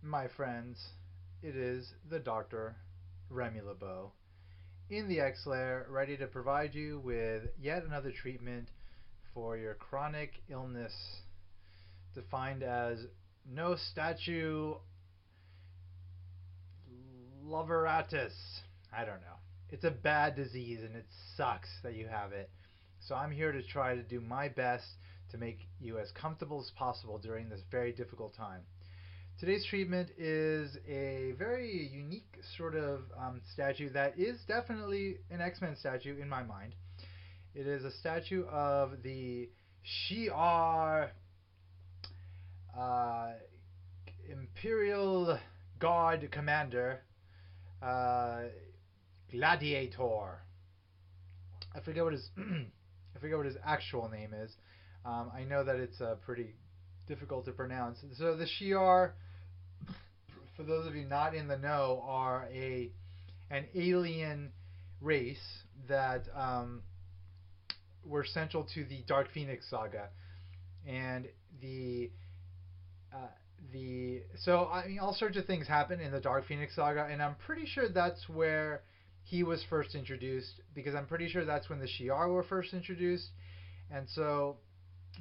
My friends, it is the Dr. Remy LeBeau in the X-Lair, ready to provide you with yet another treatment for your chronic illness, defined as no statue loveratus. I don't know. It's a bad disease and it sucks that you have it. So I'm here to try to do my best to make you as comfortable as possible during this very difficult time. Today's treatment is a very unique sort of statue that is definitely an X-Men statue in my mind. It is a statue of the Shi'ar uh, Imperial Guard commander, uh, Gladiator. I forget what his I forget what his actual name is. I know that it's pretty difficult to pronounce. So the Shi'ar, for those of you not in the know, are an alien race that were central to the Dark Phoenix saga, and uh, so I mean all sorts of things happen in the Dark Phoenix saga, and I'm pretty sure that's where he was first introduced, because I'm pretty sure that's when the Shi'ar were first introduced, and so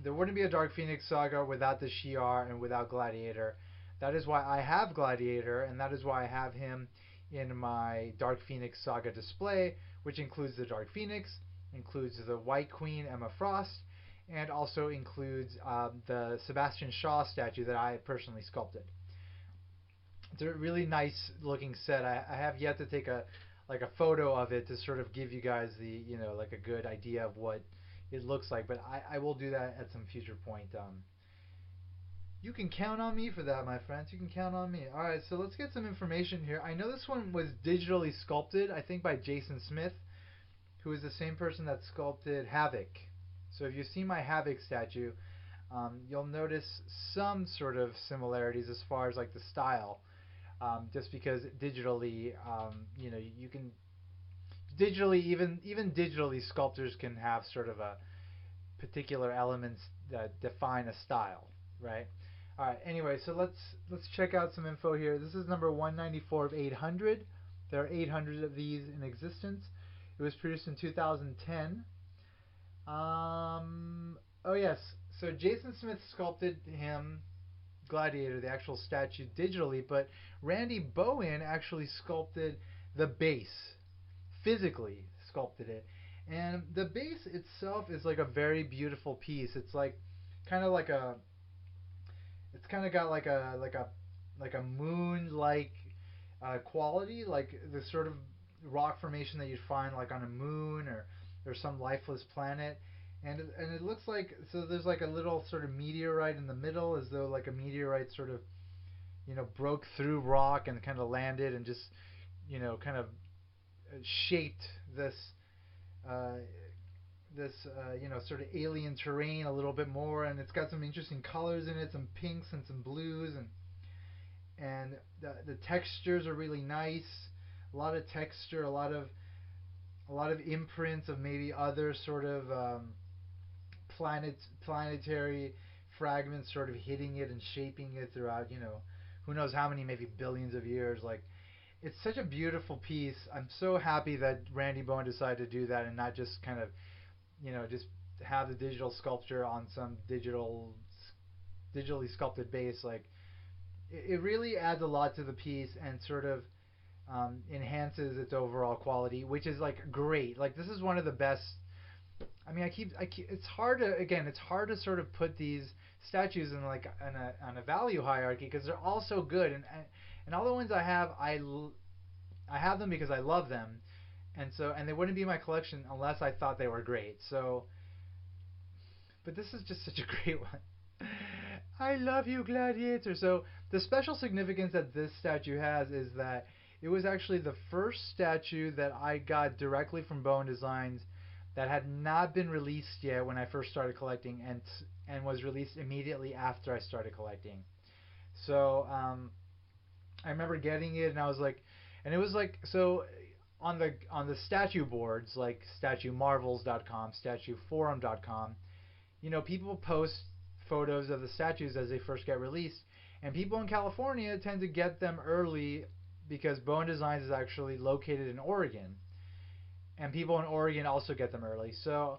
there wouldn't be a Dark Phoenix saga without the Shi'ar and without Gladiator. That is why I have Gladiator, and that is why I have him in my Dark Phoenix saga display, which includes the Dark Phoenix, includes the White Queen Emma Frost, and also includes the Sebastian Shaw statue that I personally sculpted. It's a really nice looking set. I have yet to take a photo of it to sort of give you guys the like a good idea of what it looks like, but I will do that at some future point. You can count on me for that, my friends. You can count on me. All right, so let's get some information here. I know this one was digitally sculpted, I think by Jason Smith, who is the same person that sculpted Havoc. So if you see my Havoc statue, you'll notice some sort of similarities as far as like the style. Just because digitally, you can digitally, even digitally, sculptors can have sort of a particular elements that define a style, right? All right. Anyway, so let's check out some info here. This is number 194 of 800. There are 800 of these in existence. It was produced in 2010. Oh yes. So Jason Smith sculpted him, Gladiator, the actual statue, digitally, but Randy Bowen actually sculpted the base, physically sculpted it. And the base itself is like a very beautiful piece. It's like kind of like a it's kind of got like a moon like quality, like the sort of rock formation that you'd find like on a moon or some lifeless planet. And it looks like, so there's like a little sort of meteorite in the middle, as though like a meteorite sort of broke through rock and kind of landed and just kind of shaped this uh, sort of alien terrain a little bit more, and it's got some interesting colors in it, some pinks and some blues, and the textures are really nice. A lot of texture, a lot of imprints of maybe other sort of planetary fragments sort of hitting it and shaping it throughout, who knows how many, maybe billions of years. Like, it's such a beautiful piece. I'm so happy that Randy Bowen decided to do that and not just kind of, just have the digital sculpture on some digitally sculpted base. Like, it really adds a lot to the piece and sort of enhances its overall quality, which is like great. Like, this is one of the best. I mean, it's hard to, again, it's hard to sort of put these statues in like on a value hierarchy, because they're all so good, and all the ones I have, I have them because I love them, and they wouldn't be in my collection unless I thought they were great. So, but this is just such a great one. I love you, Gladiator. So the special significance that this statue has is that it was actually the first statue that I got directly from Bowen Designs that had not been released yet when I first started collecting, and was released immediately after I started collecting. So I remember getting it, and I was like, and it was like, so on the statue boards like statuemarvels.com, statueforum.com, people post photos of the statues as they first get released, And people in California tend to get them early because Bowen Designs is actually located in Oregon, and people in Oregon also get them early. So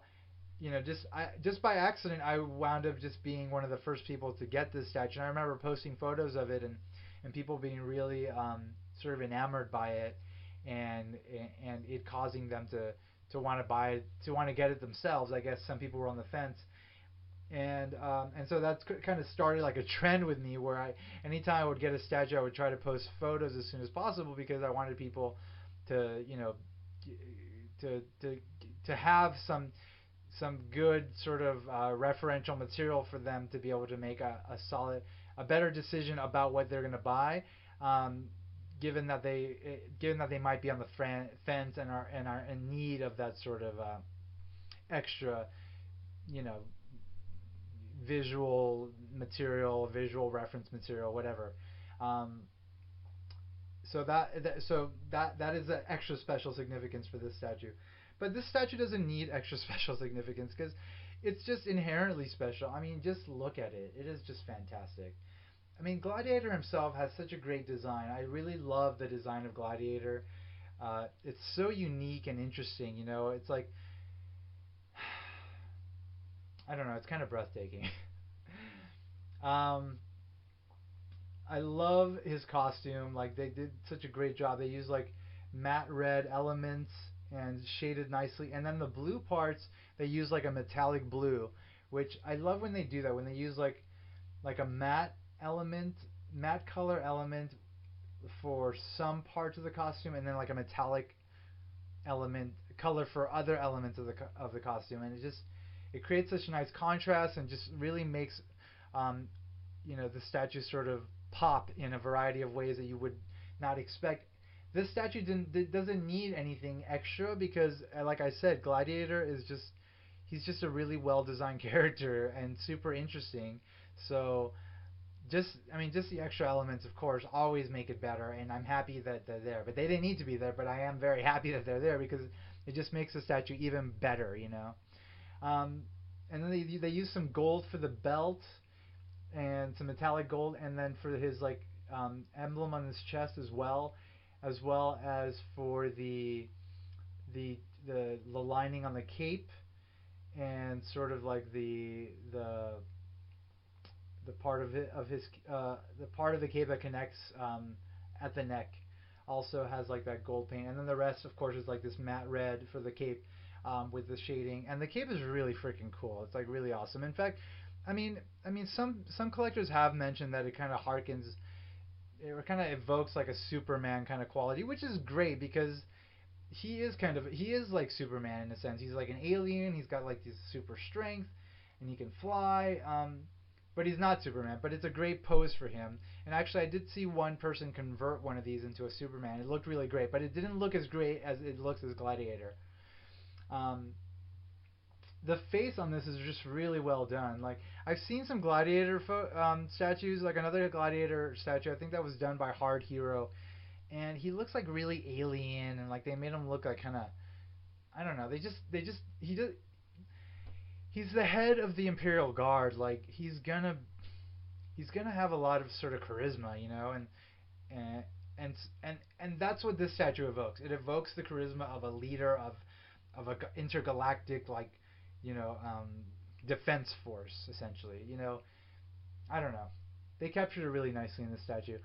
just by accident, I wound up just being one of the first people to get this statue. And I remember posting photos of it, and people being really sort of enamored by it, and and it causing them to want to buy it, to want to get it themselves. I guess some people were on the fence, and so that's kind of started like a trend with me where anytime I would get a statue, I would try to post photos as soon as possible because I wanted people to to to have some good sort of referential material for them to be able to make a solid, a better decision about what they're going to buy, um, given that they might be on the fence and are in need of that sort of extra, you know, visual material, visual reference material, whatever. Um, that is an extra special significance for this statue. But this statue doesn't need extra special significance because it's just inherently special. I mean, just look at it. It is just fantastic. I mean, Gladiator himself has such a great design. I really love the design of Gladiator. It's so unique and interesting. It's like I don't know. It's kind of breathtaking. um, I love his costume. Like they did such a great job. They used like matte red elements and shaded nicely. And then the blue parts they use like a metallic blue, which I love when they do that. When they use like a element, matte color element for some parts of the costume, and then like a metallic element color for other elements of the costume, and it creates such a nice contrast and just really makes um, the statue sort of pop in a variety of ways that you would not expect. This statue doesn't need anything extra because, like I said, Gladiator is he's just a really well designed character and super interesting. So just the extra elements, of course, always make it better, and I'm happy that they're there. But they didn't need to be there, but I am very happy that they're there because it just makes the statue even better. Um, and then they use some gold for the belt and some metallic gold, and then for his emblem on his chest as well as for the lining on the cape, and sort of like the part of it of his the part of the cape that connects at the neck also has like that gold paint, and then the rest, of course, is like this matte red for the cape with the shading. And the cape is really freaking cool. It's like really awesome. In fact, some collectors have mentioned that it kind of harkens, it kind of evokes like a Superman kind of quality, which is great because he is like Superman in a sense. He's like an alien. He's got like this super strength, and he can fly. But he's not Superman. But it's a great pose for him. And actually, I did see one person convert one of these into a Superman. It looked really great, but it didn't look as great as it looks as Gladiator. Um, the face on this is just really well done. Like I've seen some Gladiator statues, like another Gladiator statue. I think that was done by Hard Hero, and he looks like really alien, and like they made him look like kind of, I don't know. They just he's the head of the Imperial Guard. Like he's gonna have a lot of sort of charisma, and and and that's what this statue evokes. It evokes the charisma of a leader of a intergalactic you know um, defense force essentially. I don't know. They captured it really nicely in this statue.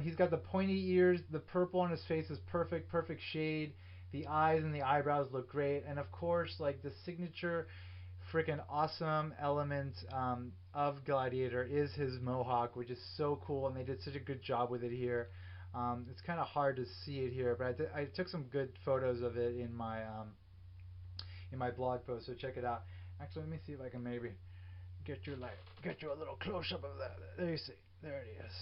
He's got the pointy ears. The purple on his face is perfect, perfect shade. The eyes and the eyebrows look great, and of course, like the signature, freaking awesome element of Gladiator is his mohawk, which is so cool, and they did such a good job with it here. It's kind of hard to see it here, but I took some good photos of it in my blog post, so check it out. Actually, let me see if I can maybe get you a little close up of that. There you see. There it is.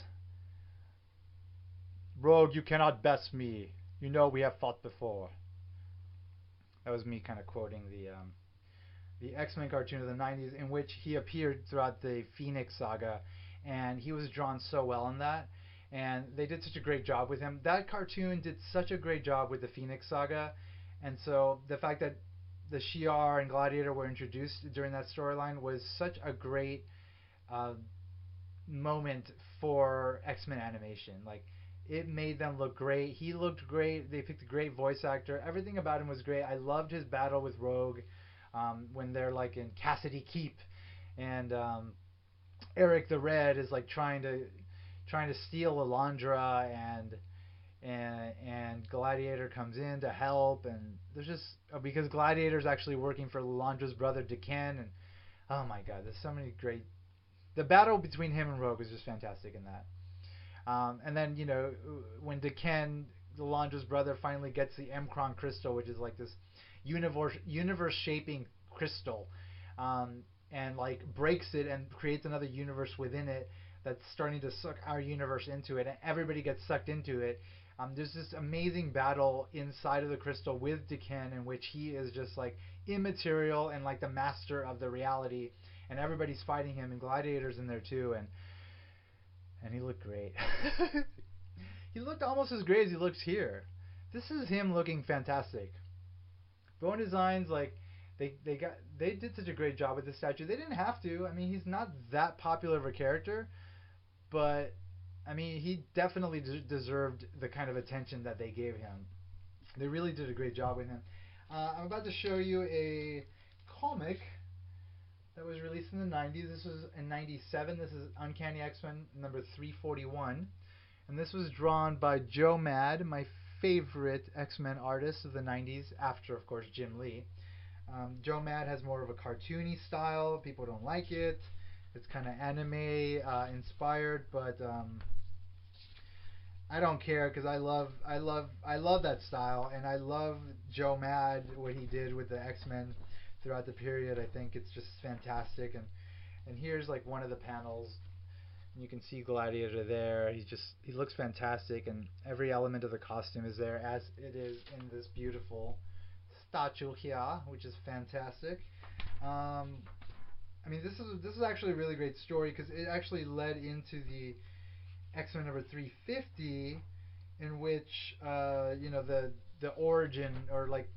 Rogue, you cannot best me. You know we have fought before. That was me kind of quoting the X-Men cartoon of the 90s, in which he appeared throughout the Phoenix saga, and he was drawn so well in that, and they did such a great job with him. That cartoon did such a great job with the Phoenix saga, and so the fact that the Shi'ar and Gladiator were introduced during that storyline was such a great uh, moment for X-Men animation. Like it made them look great. He looked great. They picked a great voice actor. Everything about him was great. I loved his battle with Rogue when they're like in Cassidy Keep, and Eric the Red is like trying to steal Alondra, and Gladiator comes in to help, and there's just because Gladiator's actually working for Alondra's brother Decan, and oh my god, there's so many great. The battle between him and Rogue is just fantastic in that. And then when Decan, Alondra's brother, finally gets the Emkron crystal, which is like this universe shaping crystal, and like breaks it and creates another universe within it that's starting to suck our universe into it, and everybody gets sucked into it. There's this amazing battle inside of the crystal with Decan, in which he is just like immaterial and like the master of the reality, and everybody's fighting him, and Gladiator's in there too, and he looked great. He looked almost as great as he looks here. This is him looking fantastic. Bowen Designs, like they did such a great job with this statue. They didn't have to. I mean, he's not that popular of a character, but I mean, he definitely deserved the kind of attention that they gave him. They really did a great job with him. I'm about to show you a comic that was released in the 90s. This was in 97. This is Uncanny X-Men number 341. And this was drawn by Joe Mad, my favorite X-Men artist of the 90s, after, of course, Jim Lee. Joe Mad has more of a cartoony style. People don't like it. It's kind of anime inspired, but I don't care because I love that style, and I love Joe Mad, what he did with the X-Men throughout the period. I think it's just fantastic, and here's like one of the panels. You can see Gladiator there. He looks fantastic, and every element of the costume is there as it is in this beautiful statue here, which is fantastic. I mean, this is actually a really great story because it actually led into the X-Men number 350, in which the origin, or like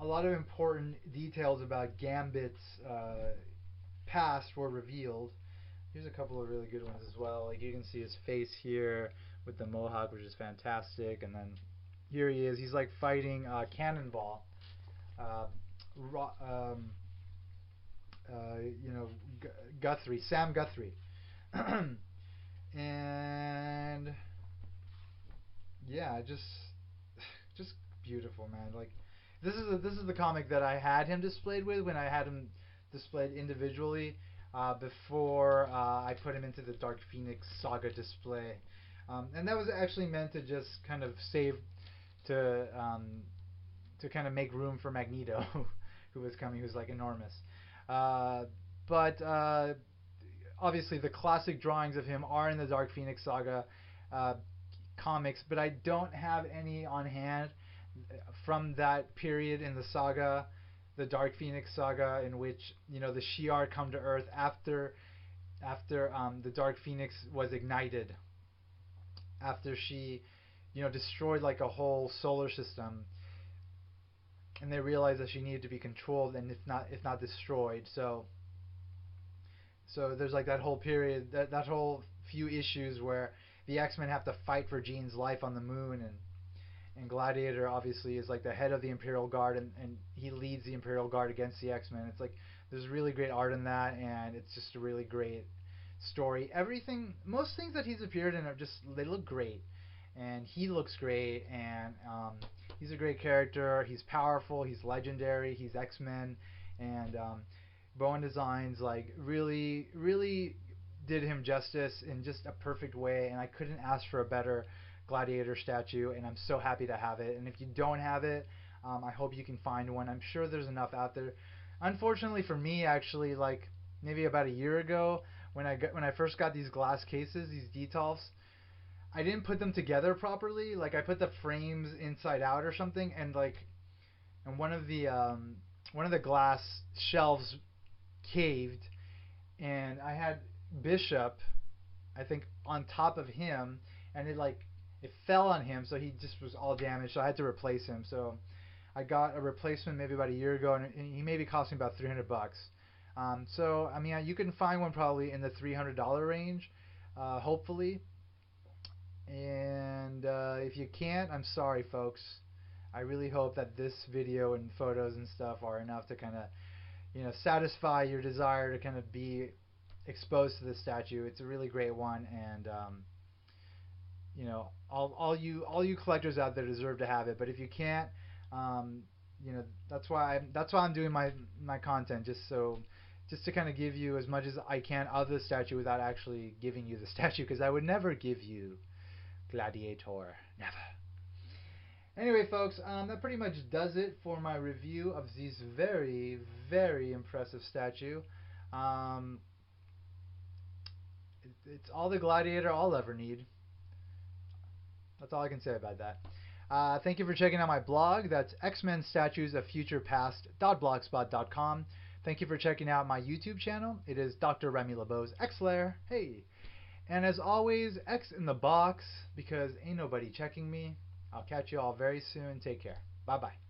a lot of important details about Gambit's past were revealed. Here's a couple of really good ones as well. Like you can see his face here with the mohawk, which is fantastic, and then here he is. He's like fighting Cannonball, uh, Guthrie, Sam Guthrie, and yeah, just beautiful, man. Like this is the comic that I had him displayed with when I had him displayed individually before I put him into the Dark Phoenix Saga display, and that was actually meant to just kind of save to kind of make room for Magneto, who was coming, who's like enormous. Uh, but obviously, the classic drawings of him are in the Dark Phoenix Saga uh, comics, but I don't have any on hand from that period in the saga, the Dark Phoenix Saga, in which the Shi'ar come to Earth after the Dark Phoenix was ignited, after she destroyed like a whole solar system, and they realized that she needed to be controlled and if not destroyed. So there's like that whole period, that whole few issues where the X-Men have to fight for Jean's life on the moon, and Gladiator obviously is like the head of the Imperial Guard, and he leads the Imperial Guard against the X-Men. It's like there's really great art in that, and it's just a really great story. Most things that he's appeared in they look great, and he looks great, and he's a great character. He's powerful. He's legendary. He's X-Men, and Bowen Designs like really did him justice in just a perfect way, and I couldn't ask for a better Gladiator statue, and I'm so happy to have it. And if you don't have it, I hope you can find one. I'm sure there's enough out there. Unfortunately for me, actually, like maybe about a year ago, when I first got these glass cases, these Detolfs, I didn't put them together properly. Like I put the frames inside out or something, and one of the glass shelves caved, and I had Bishop, I think, on top of him, and it fell on him, so he just was all damaged. So I had to replace him. So I got a replacement maybe about a year ago, and he maybe cost me about $300. So I mean, you can find one probably in the $300 range. hopefully. And if you can't, I'm sorry, folks. I really hope that this video and photos and stuff are enough to kind of, satisfy your desire to kind of be exposed to this statue. It's a really great one, and all you collectors out there deserve to have it. But if you can't, um, that's why I'm doing my content, just to kind of give you as much as I can of the statue without actually giving you the statue, because I would never give you Gladiator, never. Anyway, folks, that pretty much does it for my review of this very, very impressive statue. Um, it's all the Gladiator I'll ever need. That's all I can say about that. Thank you for checking out my blog. That's X-Men Statues of Future Past.blogspot.com. Thank you for checking out my YouTube channel. It is Dr. Remy LeBeau's X-Lair. Hey. And as always, X in the box, because ain't nobody checking me. I'll catch you all very soon. Take care. Bye-bye.